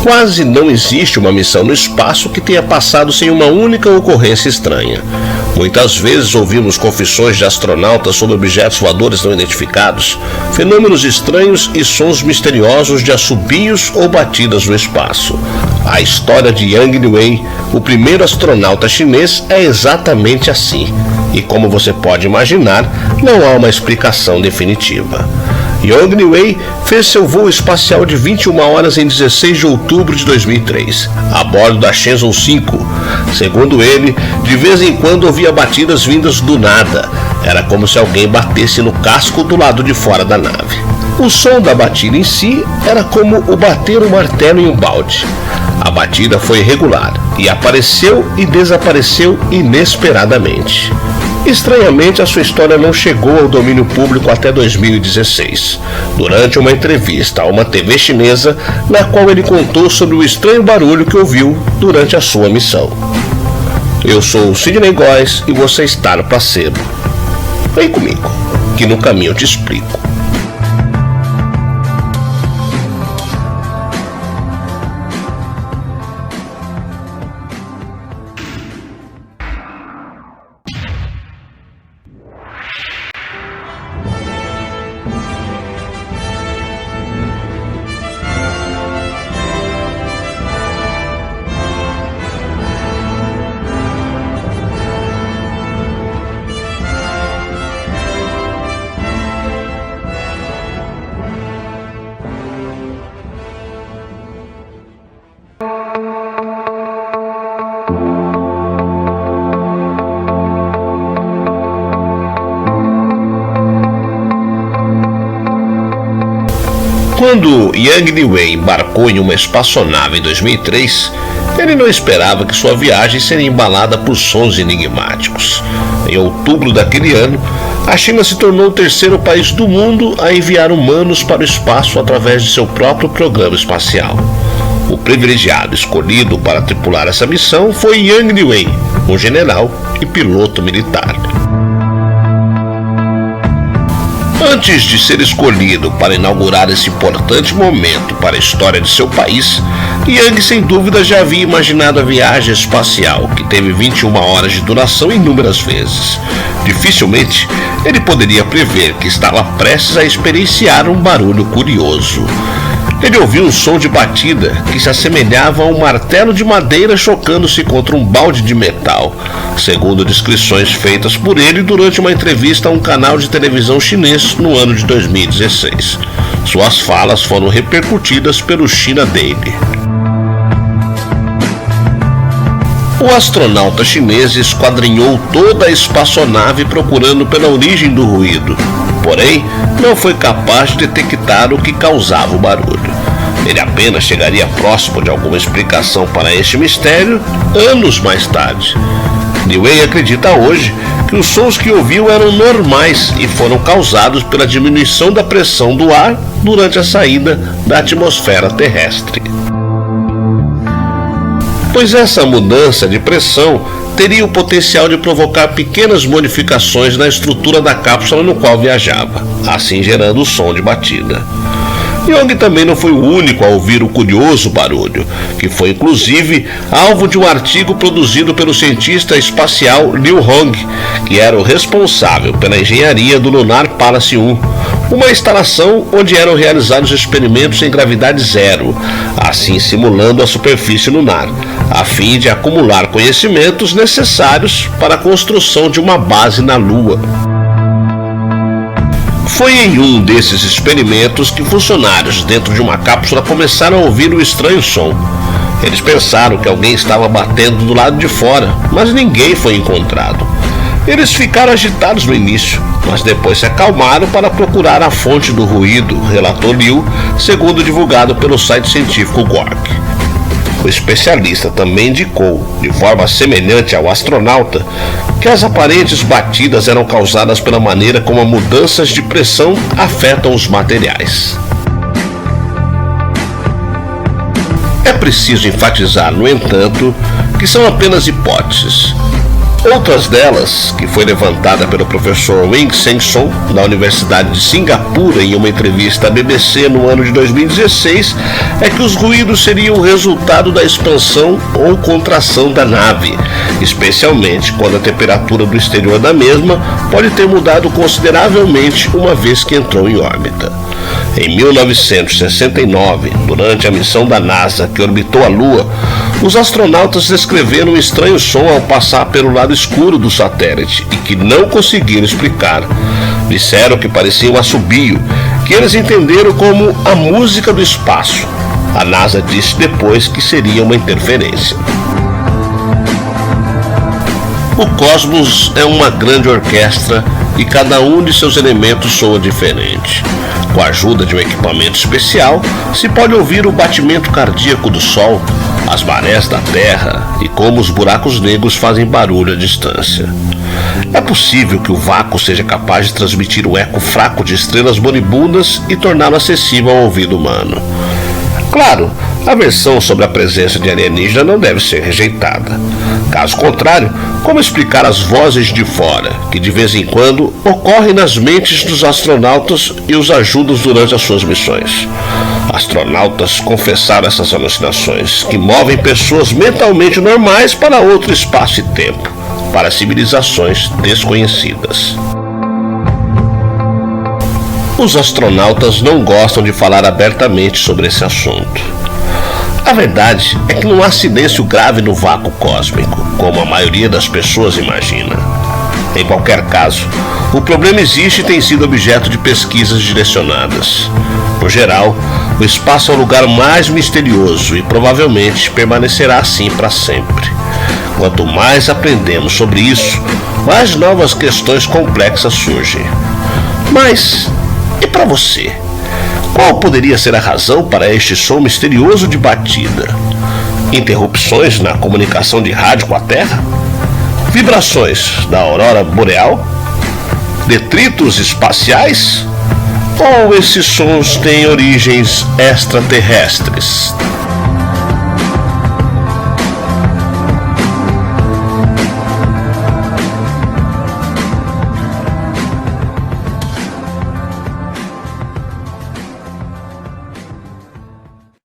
Quase não existe uma missão no espaço que tenha passado sem uma única ocorrência estranha. Muitas vezes ouvimos confissões de astronautas sobre objetos voadores não identificados, fenômenos estranhos e sons misteriosos de assobios ou batidas no espaço. A história de Yang Liwei, o primeiro astronauta chinês, é exatamente assim. E como você pode imaginar, não há uma explicação definitiva. Yang Liwei fez seu voo espacial de 21 horas em 16 de outubro de 2003, a bordo da Shenzhou 5. Segundo ele, de vez em quando ouvia batidas vindas do nada. Era como se alguém batesse no casco do lado de fora da nave. O som da batida em si era como o bater um martelo em um balde. A batida foi regular e apareceu e desapareceu inesperadamente. Estranhamente, a sua história não chegou ao domínio público até 2016, durante uma entrevista a uma TV chinesa, na qual ele contou sobre o estranho barulho que ouviu durante a sua missão. Eu sou o Sidney Góes e você está no Placebo. Vem comigo, que no caminho eu te explico. Quando Yang Liwei embarcou em uma espaçonave em 2003, ele não esperava que sua viagem seria embalada por sons enigmáticos. Em outubro daquele ano, a China se tornou o terceiro país do mundo a enviar humanos para o espaço através de seu próprio programa espacial. O privilegiado escolhido para tripular essa missão foi Yang Liwei, um general e piloto militar. Antes de ser escolhido para inaugurar esse importante momento para a história de seu país, Yang sem dúvida já havia imaginado a viagem espacial, que teve 21 horas de duração inúmeras vezes. Dificilmente ele poderia prever que estava prestes a experienciar um barulho curioso. Ele ouviu um som de batida que se assemelhava a um martelo de madeira chocando-se contra um balde de metal, segundo descrições feitas por ele durante uma entrevista a um canal de televisão chinês no ano de 2016. Suas falas foram repercutidas pelo China Daily. O astronauta chinês esquadrinhou toda a espaçonave procurando pela origem do ruído, porém não foi capaz de detectar o que causava o barulho. Ele apenas chegaria próximo de alguma explicação para este mistério anos mais tarde. Liwei acredita hoje que os sons que ouviu eram normais e foram causados pela diminuição da pressão do ar durante a saída da atmosfera terrestre. Pois essa mudança de pressão teria o potencial de provocar pequenas modificações na estrutura da cápsula no qual viajava, assim gerando o som de batida. Yang também não foi o único a ouvir o curioso barulho, que foi inclusive alvo de um artigo produzido pelo cientista espacial Liu Hong, que era o responsável pela engenharia do Lunar Palace 1, uma instalação onde eram realizados experimentos em gravidade zero, assim simulando a superfície lunar, a fim de acumular conhecimentos necessários para a construção de uma base na Lua. Foi em um desses experimentos que funcionários dentro de uma cápsula começaram a ouvir o estranho som. Eles pensaram que alguém estava batendo do lado de fora, mas ninguém foi encontrado. Eles ficaram agitados no início, mas depois se acalmaram para procurar a fonte do ruído, relatou Liu, segundo divulgado pelo site científico Quark. O especialista também indicou, de forma semelhante ao astronauta, que as aparentes batidas eram causadas pela maneira como mudanças de pressão afetam os materiais. É preciso enfatizar, no entanto, que são apenas hipóteses. Outras delas, que foi levantada pelo professor Wing Seng Song, da Universidade de Singapura, em uma entrevista à BBC no ano de 2016, é que os ruídos seriam o resultado da expansão ou contração da nave, especialmente quando a temperatura do exterior da mesma pode ter mudado consideravelmente uma vez que entrou em órbita. Em 1969, durante a missão da NASA que orbitou a Lua, os astronautas descreveram um estranho som ao passar pelo lado escuro do satélite e que não conseguiram explicar. Disseram que parecia um assobio, que eles entenderam como a música do espaço. A NASA disse depois que seria uma interferência. O cosmos é uma grande orquestra e cada um de seus elementos soa diferente. Com a ajuda de um equipamento especial, se pode ouvir o batimento cardíaco do Sol, as marés da Terra e como os buracos negros fazem barulho à distância. É possível que o vácuo seja capaz de transmitir o eco fraco de estrelas moribundas e torná-lo acessível ao ouvido humano. Claro, a versão sobre a presença de alienígena não deve ser rejeitada. Caso contrário, como explicar as vozes de fora, que de vez em quando ocorrem nas mentes dos astronautas e os ajudam durante as suas missões? Astronautas confessaram essas alucinações, que movem pessoas mentalmente normais para outro espaço e tempo, para civilizações desconhecidas. Os astronautas não gostam de falar abertamente sobre esse assunto. A verdade é que não há silêncio grave no vácuo cósmico, como a maioria das pessoas imagina. Em qualquer caso, o problema existe e tem sido objeto de pesquisas direcionadas. No geral, o espaço é o lugar mais misterioso e provavelmente permanecerá assim para sempre. Quanto mais aprendemos sobre isso, mais novas questões complexas surgem. Mas, e para você? Qual poderia ser a razão para este som misterioso de batida? Interrupções na comunicação de rádio com a Terra? Vibrações da aurora boreal? Detritos espaciais? Ou esses sons têm origens extraterrestres?